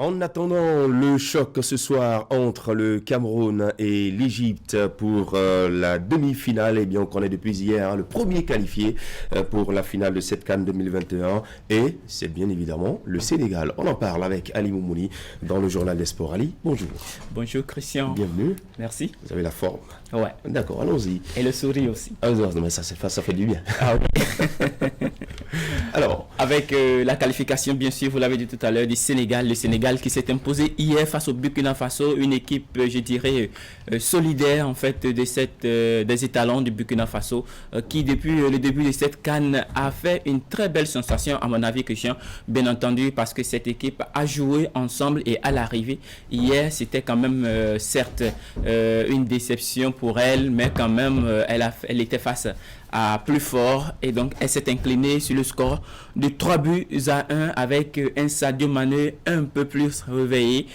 En attendant le choc ce soir entre le Cameroun et l'Égypte pour la demi-finale, eh bien on connaît depuis hier le premier qualifié pour la finale de cette CAN 2021 et c'est bien évidemment le Sénégal. On en parle avec Ali Moumouni dans le journal des sports. Ali, bonjour. Bonjour Christian. Bienvenue. Merci. Vous avez la forme. Ouais. D'accord, allons-y. Et le sourire aussi. Ah non, mais ça fait du bien. Ah oui. Alors, avec la qualification, bien sûr, vous l'avez dit tout à l'heure, du Sénégal. Le Sénégal qui s'est imposé hier face au Burkina Faso, une équipe, je dirais, solidaire en fait des étalons du Burkina Faso, qui depuis le début de cette CAN a fait une très belle sensation, à mon avis, Christian, bien entendu, parce que cette équipe a joué ensemble et à l'arrivée, hier, c'était quand même, certes, une déception pour elle, mais quand même, elle était face à plus fort et donc elle s'est inclinée sur le score de 3-1 avec un Sadio Mané un peu plus réveillé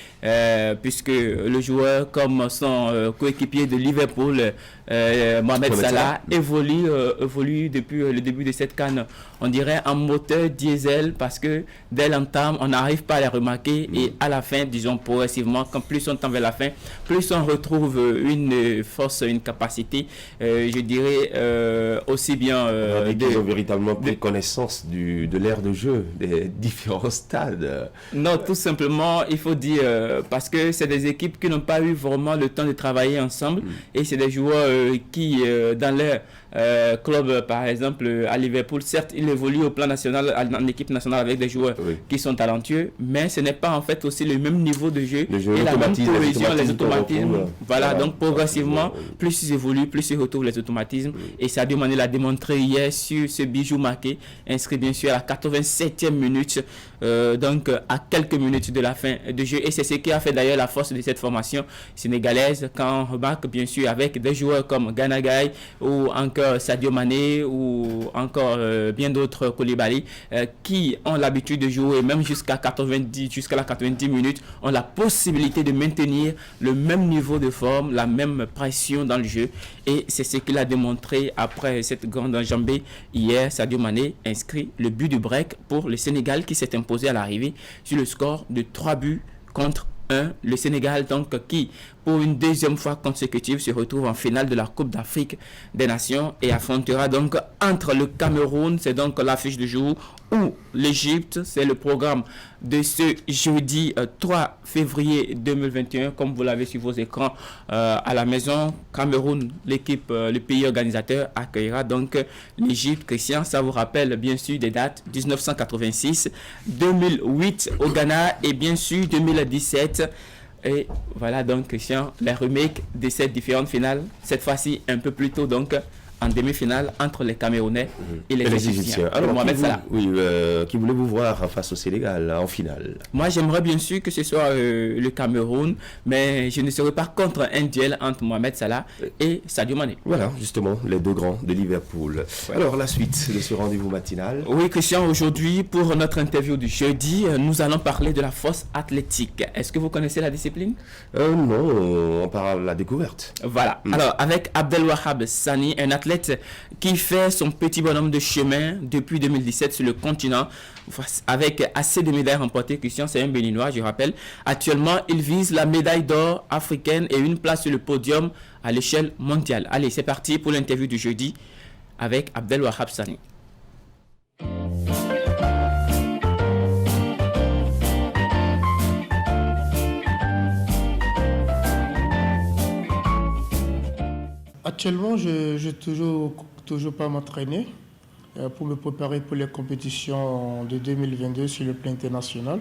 puisque le joueur comme son coéquipier de Liverpool, Mohamed Salah, évolue depuis le début de cette CAN, on dirait en moteur diesel, parce que dès l'entame on n'arrive pas à les remarquer et à la fin, disons progressivement, quand plus on tend vers la fin, plus on retrouve une force, une capacité, je dirais aussi bien ils ont véritablement pris connaissance de l'ère de jeu des différents stades. Non, tout simplement, il faut dire, parce que c'est des équipes qui n'ont pas eu vraiment le temps de travailler ensemble et c'est des joueurs qui, dans leur club, par exemple, à Liverpool, certes, ils évoluent au plan national, en équipe nationale avec des joueurs qui sont talentueux, mais ce n'est pas en fait aussi le même niveau de jeu et la même cohésion, les automatismes. Voilà, donc progressivement, plus ils évoluent, plus ils retrouvent les automatismes et Sadio Mané l'a démontré hier sur ce bijou marqué, inscrit bien sûr à la 87e minute, donc à quelques minutes de la fin du jeu. Et c'est ce qui a fait d'ailleurs la force de cette formation sénégalaise, quand on remarque bien sûr avec des joueurs comme Gana Gueye ou encore Sadio Mané ou encore bien d'autres, Koulibaly, qui ont l'habitude de jouer même jusqu'à la 90 minutes, ont la possibilité de maintenir le même niveau de forme, la même pression dans le jeu. Et c'est ce qu'il a démontré après cette grande enjambée. Hier, Sadio Mané inscrit le but du break pour le Sénégal qui s'est imposé à l'arrivée sur le score de 3-1. Le Sénégal, donc, qui, pour une deuxième fois consécutive, se retrouve en finale de la Coupe d'Afrique des Nations et affrontera donc entre le Cameroun, c'est donc l'affiche du jour, ou l'Égypte, c'est le programme de ce jeudi 3 février 2021, comme vous l'avez sur vos écrans à la maison. Cameroun, l'équipe, le pays organisateur, accueillera donc l'Égypte. Christian, ça vous rappelle bien sûr des dates 1986, 2008 au Ghana et bien sûr 2017. Et voilà donc, Christian, les remakes de ces différentes finales, cette fois-ci un peu plus tôt, donc en demi-finale entre les Camerounais et les Égyptiens. Alors, qui voulez-vous voir face au Sénégal en finale? Moi, j'aimerais bien sûr que ce soit le Cameroun, mais je ne serais pas contre un duel entre Mohamed Salah et Sadio Mané. Voilà, justement, les deux grands de Liverpool. Ouais. Alors, la suite de ce rendez-vous matinal. Oui, Christian, aujourd'hui, pour notre interview du jeudi, nous allons parler de la force athlétique. Est-ce que vous connaissez la discipline? Non, on parle de la découverte. Voilà. Alors, avec Abdelwahab Sani, un athlète qui fait son petit bonhomme de chemin depuis 2017 sur le continent, avec assez de médailles remportées. Christian, c'est un Béninois, je rappelle. Actuellement, il vise la médaille d'or africaine et une place sur le podium à l'échelle mondiale. Allez, c'est parti pour l'interview du jeudi avec Abdelwahab Sani. Actuellement, je ne toujours pas m'entraîner pour me préparer pour les compétitions de 2022 sur le plan international,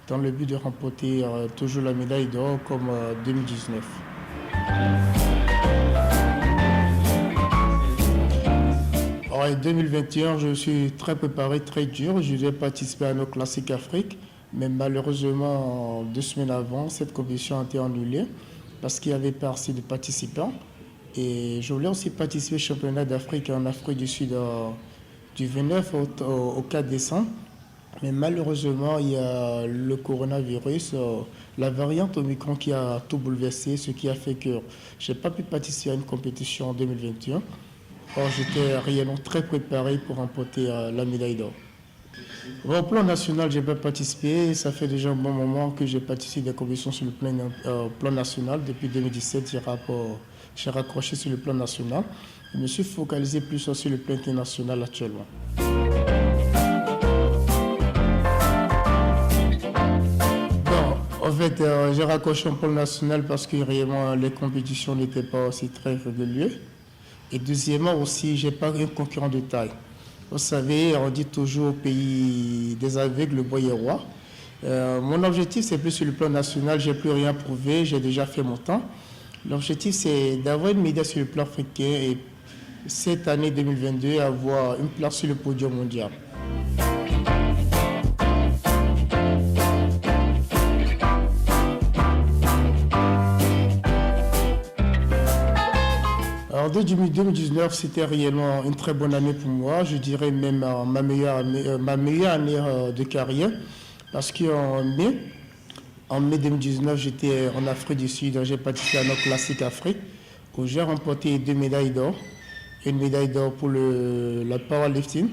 dans le but de remporter toujours la médaille d'or comme 2019. En 2021, je suis très préparé, très dur. Je vais participer à nos classiques Afrique, mais malheureusement, 2 semaines avant, cette compétition a été annulée parce qu'il y avait pas assez de participants. Et je voulais aussi participer au championnat d'Afrique en Afrique du Sud du 29 au 4 décembre. Mais malheureusement, il y a le coronavirus, la variante Omicron qui a tout bouleversé, ce qui a fait que je n'ai pas pu participer à une compétition en 2021. Or, j'étais réellement très préparé pour remporter la médaille d'or. Bon, au plan national, je n'ai pas participé. Ça fait déjà un bon moment que j'ai participé à des compétitions sur le plan national. Depuis 2017, j'ai raccroché sur le plan national. Je me suis focalisé plus sur le plan international actuellement. En fait, j'ai raccroché un plan national parce que réellement les compétitions n'étaient pas aussi très régulières. Et deuxièmement aussi, je n'ai pas un concurrent de taille. Vous savez, on dit toujours au pays des aveugles, le bois est roi. Mon objectif, c'est plus sur le plan national. Je n'ai plus rien prouvé, j'ai déjà fait mon temps. L'objectif, c'est d'avoir une médaille sur le plan africain et cette année 2022, avoir une place sur le podium mondial. Alors, 2019, c'était réellement une très bonne année pour moi. Je dirais même ma meilleure année de carrière. Parce qu'en mai 2019, j'étais en Afrique du Sud. J'ai participé à notre classique Afrique où j'ai remporté 2 médailles d'or. Une médaille d'or pour la powerlifting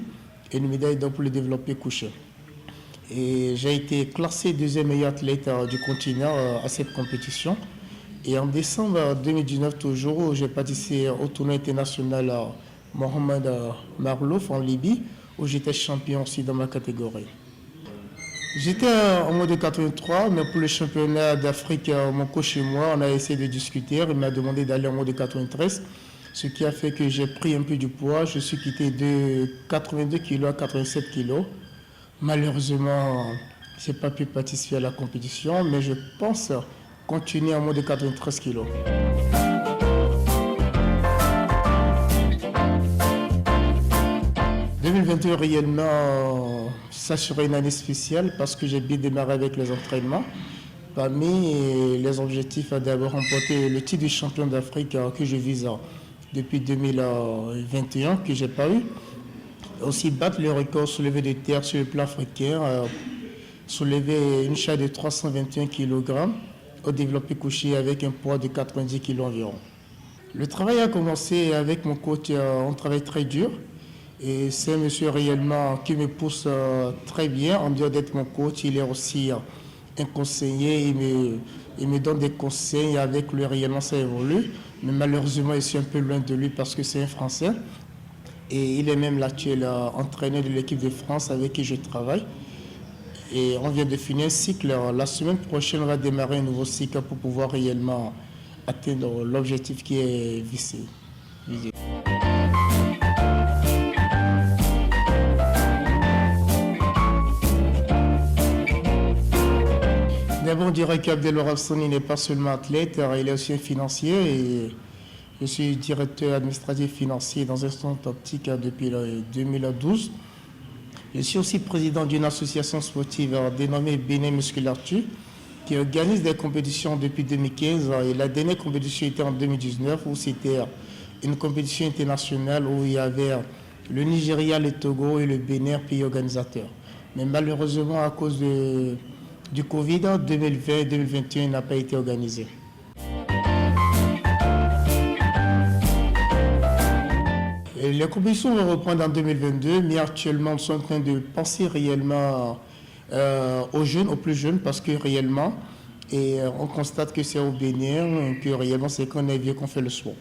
et une médaille d'or pour le développé couché. Et j'ai été classé 2e meilleur athlète du continent à cette compétition. Et en décembre 2019, toujours, j'ai participé au tournoi international Mohamed Marlouf en Libye, où j'étais champion aussi dans ma catégorie. J'étais en mode 83, mais pour le championnat d'Afrique, mon coach et moi, on a essayé de discuter. Il m'a demandé d'aller en mode 93, ce qui a fait que j'ai pris un peu du poids. Je suis quitté de 82 kg à 87 kg. Malheureusement, je n'ai pas pu participer à la compétition, mais je pense continuer en mode de 93 kg. « 2021 réellement, ça serait une année spéciale parce que j'ai bien démarré avec les entraînements. Parmi les objectifs, d'abord remporter le titre de champion d'Afrique que je vise depuis 2021, que je n'ai pas eu. Aussi battre le record soulevé de terre sur le plan africain, soulever une charge de 321 kg. Au développé couché avec un poids de 90 kg environ. Le travail a commencé avec mon coach, on travaille très dur et c'est un monsieur réellement qui me pousse très bien. En dehors d'être mon coach, il est aussi un conseiller, il me donne des conseils, avec lui réellement ça évolue. Mais malheureusement, je suis un peu loin de lui parce que c'est un Français et il est même l'actuel entraîneur de l'équipe de France avec qui je travaille. Et on vient de finir un cycle. La semaine prochaine, on va démarrer un nouveau cycle pour pouvoir réellement atteindre l'objectif qui est visé. D'abord, on dirait qu'Abdelor Afsani n'est pas seulement athlète, il est aussi un financier. Et je suis directeur administratif financier dans un centre optique depuis 2012. Je suis aussi président d'une association sportive dénommée Bénin Musculartu qui organise des compétitions depuis 2015 et la dernière compétition était en 2019 où c'était une compétition internationale où il y avait le Nigeria, le Togo et le Bénin, pays organisateurs. Mais malheureusement à cause du Covid, 2020-2021 n'a pas été organisé. Les compétitions vont reprendre en 2022, mais actuellement, nous sommes en train de penser réellement aux jeunes, aux plus jeunes, parce que réellement, on constate que c'est au Bénin, que réellement, c'est quand on est vieux qu'on fait le sport.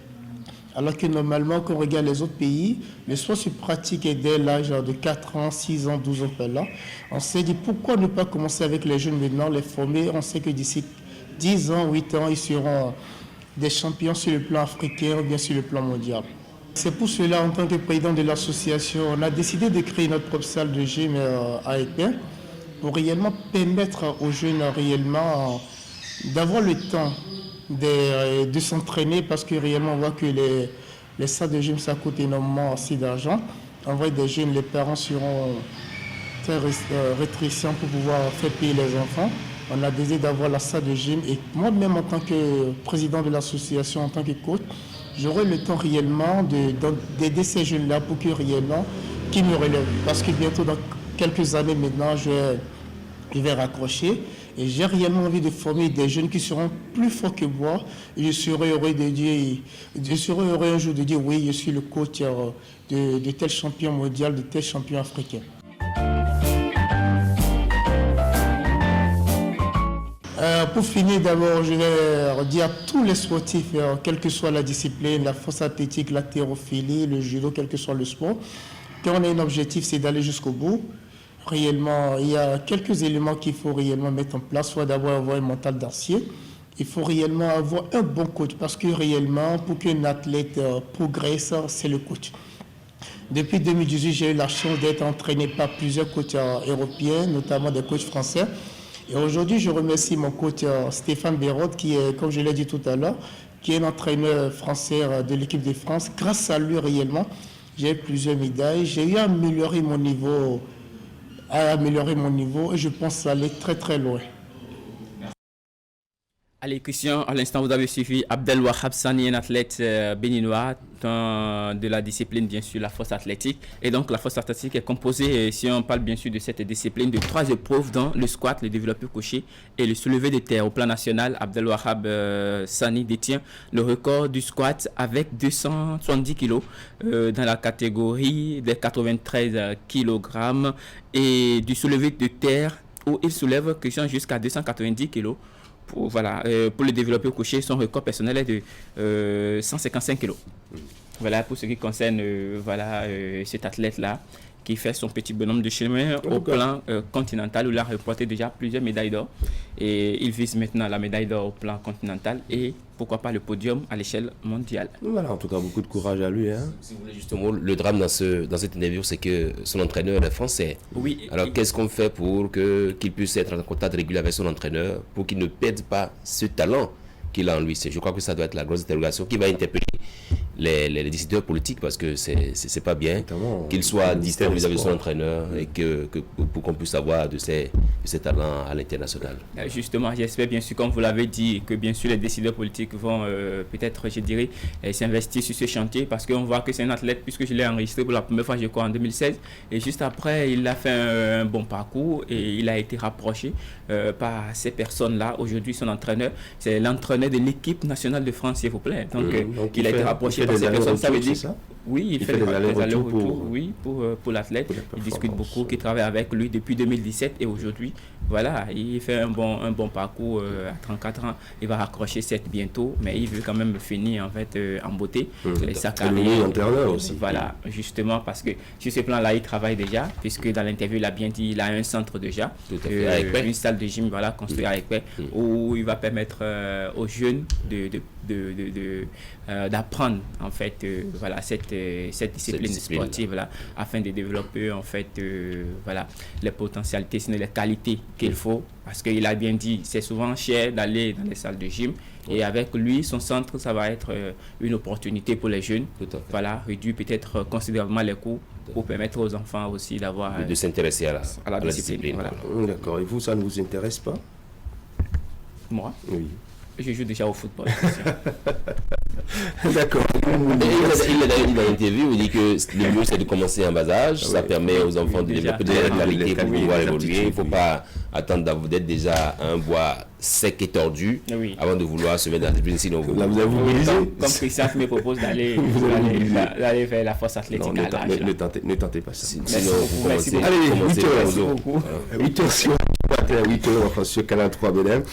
Alors que normalement, quand on regarde les autres pays, le sport se pratique dès l'âge de 4 ans, 6 ans, 12 ans par là. On s'est dit pourquoi ne pas commencer avec les jeunes maintenant, les former. On sait que d'ici 10 ans, 8 ans, ils seront des champions sur le plan africain ou bien sur le plan mondial. C'est pour cela, en tant que président de l'association, on a décidé de créer notre propre salle de gym à Épin pour réellement permettre aux jeunes réellement d'avoir le temps de s'entraîner parce que réellement on voit que les salles de gym ça coûte énormément aussi d'argent. En vrai, des jeunes, les parents seront très rétrécients pour pouvoir faire payer les enfants. On a décidé d'avoir la salle de gym et moi-même en tant que président de l'association, en tant que coach, j'aurai le temps réellement d'aider ces jeunes-là pour qu'ils réellement qu'ils me relèvent. Parce que bientôt, dans quelques années maintenant, je vais raccrocher et j'ai réellement envie de former des jeunes qui seront plus forts que moi. Et je serai heureux un jour de dire oui, je suis le coach de tel champion mondial, de tel champion africain. Pour finir, d'abord, je vais dire à tous les sportifs, quelle que soit la discipline, la force athlétique, l'haltérophilie, le judo, quel que soit le sport, quand on a un objectif, c'est d'aller jusqu'au bout. Réellement, il y a quelques éléments qu'il faut réellement mettre en place, soit d'avoir un mental d'acier. Il faut réellement avoir un bon coach, parce que réellement, pour qu'un athlète progresse, c'est le coach. Depuis 2018, j'ai eu la chance d'être entraîné par plusieurs coachs européens, notamment des coachs français. Et aujourd'hui, je remercie mon coach Stéphane Bérotte, qui est, comme je l'ai dit tout à l'heure, qui est un entraîneur français de l'équipe de France. Grâce à lui, réellement, j'ai eu plusieurs médailles. J'ai eu à améliorer mon niveau, et je pense aller très très loin. Allez, Christian, à l'instant, vous avez suivi Abdelwahab Sani, un athlète béninois de la discipline, bien sûr, la force athlétique. Et donc, la force athlétique est composée, si on parle bien sûr de cette discipline, de 3 épreuves, dans le squat, le développé couché et le soulevé de terre. Au plan national, Abdelwahab Sani détient le record du squat avec 270 kg dans la catégorie des 93 kg et du soulevé de terre où il soulève, Christian, jusqu'à 290 kg. Pour le développer couché, son record personnel est de 155 kg. Voilà pour ce qui concerne cet athlète-là qui fait son petit bonhomme de chemin au plan continental où il a remporté déjà plusieurs médailles d'or. Et il vise maintenant la médaille d'or au plan continental et pourquoi pas le podium à l'échelle mondiale. Voilà, en tout cas, beaucoup de courage à lui. Hein. Si vous voulez, justement, le drame dans cette interview, c'est que son entraîneur est français. Oui. Alors, qu'est-ce qu'on fait pour qu'il puisse être en contact régulier avec son entraîneur pour qu'il ne perde pas ce talent qu'il a en lui? Je crois que ça doit être la grosse interrogation qui va interpeller les décideurs politiques, parce que c'est pas bien qu'il soit distant vis-à-vis de son entraîneur et pour qu'on puisse avoir de ces talents à l'international. Justement, j'espère bien sûr, comme vous l'avez dit, que bien sûr les décideurs politiques vont peut-être, je dirais, s'investir sur ce chantier, parce qu'on voit que c'est un athlète, puisque je l'ai enregistré pour la première fois, je crois, en 2016, et juste après, il a fait un bon parcours et il a été rapproché par ces personnes-là. Aujourd'hui, son entraîneur, c'est l'entraîneur de l'équipe nationale de France, s'il vous plaît. Donc il a été rapproché par ces personnes. Ça veut dire ça? Oui, il fait des allers-retours pour l'athlète. Il discute beaucoup, qui travaille avec lui depuis 2017 et aujourd'hui, voilà, il fait un bon parcours à 34 ans. Il va raccrocher 7 bientôt, mais il veut quand même finir en fait en beauté sa carrière. Aussi. Voilà, justement parce que sur ce plan-là, il travaille déjà, puisque dans l'interview, il a bien dit, il a un centre déjà, une salle de gym construite avec Pé, où il va permettre aux jeunes d'apprendre en fait cette discipline sportive là, afin de développer en fait les potentialités, sinon les qualités qu'il faut, parce qu'il a bien dit, c'est souvent cher d'aller dans les salles de gym, et avec lui, son centre, ça va être une opportunité pour les jeunes, réduire peut-être considérablement les coûts pour permettre aux enfants aussi d'avoir de s'intéresser à la discipline. D'accord, et vous, ça ne vous intéresse pas? Moi? Oui. Je joue déjà au football. D'accord. Il a d'ailleurs dit dans l'interview, il dit que le mieux c'est de commencer en bas âge, ça permet aux enfants de développer de la qualité pour pouvoir évoluer. Il ne faut pas attendre d'être déjà un bois sec et tordu avant de vouloir se mettre dans la discipline, sinon vous comme Christian me propose d'aller vers la force athlétique à l'âge. Ne tentez pas ça. Sinon vous commencez. Allez, 8h sur Canal 3 Bénin.